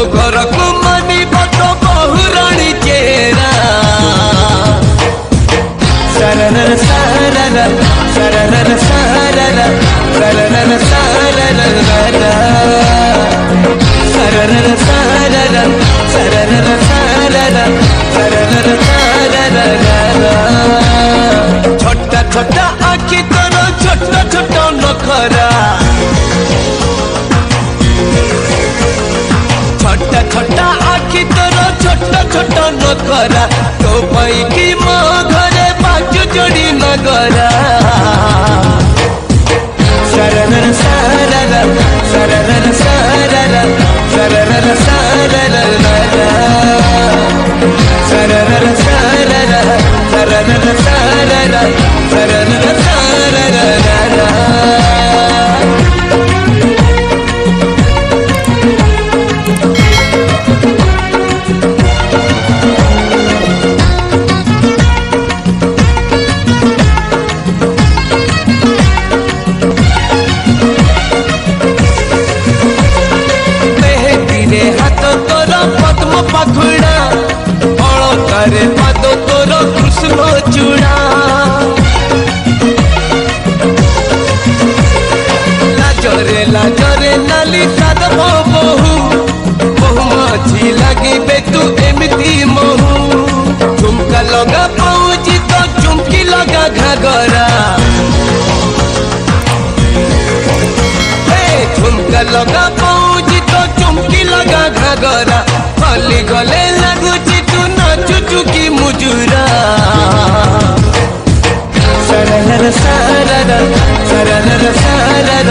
घर को मानी बतो बहुरानी चेहरा सरनर सारर सरनर सारर सरनर सारर सरनर सारर सरनर सारर सरनर सारर छोटा छोटा आखि तोर छोटा छोटा नखरा छोटा छोटा आखि तोर छोटा छोटा नखरा तो पाई की मो घरे बाजू जोड़ी नगरा सरनर सारर सरनर सारर सरनर सारर सरनर सारर सरनर सारर सरनर सारर पाखुड़ा अलतारे पाद तोर कृष्ण चूड़ा लाजरे नाली साद बहु बहु मझी लगे तू एमती महू झुमका लगा पाऊजी तो चुमकी लगा घाघरा झुमका लगा पाऊजी तो चुमकी लगा घाघरा गली गले लगुची तू नाचुचु की मुजुरा सरनर सारर सरनर सारर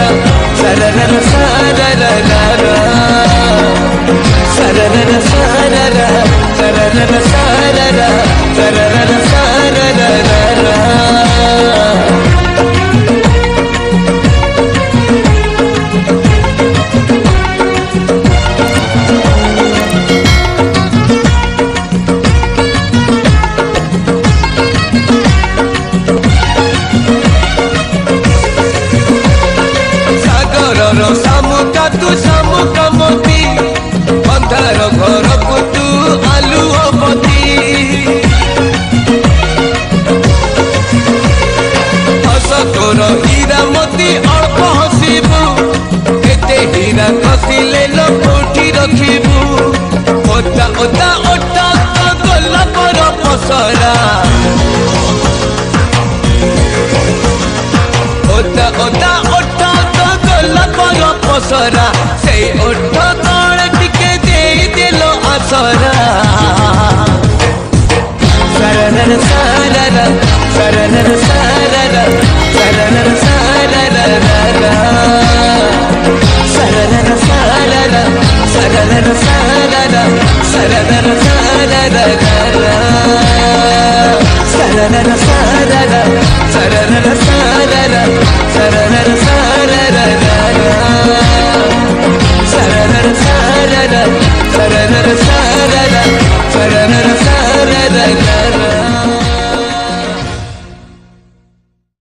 सरनर सारर सरनर सारर सरनर सारर सरनर सारर सामुका तू सामुका मोती अंधार घर को तू आलुओ पति हस तोर हीरा मोती अल्प हसीबू एते हीरा खसिले लो कोठी रखिबू ओटा ओटा ओटा तो गला पर पसरा ओटा ओटा ओटा पसरा से ओठ तले टिके दे दिलो आसरा सरनर सारर सरनर सारर सरनर सारर सरनर सारर सरनर सारर सरनर सारर सरनर सारर सरनर सारर सरनर सारर सरनर सारर सरनर सारर सरनर सारर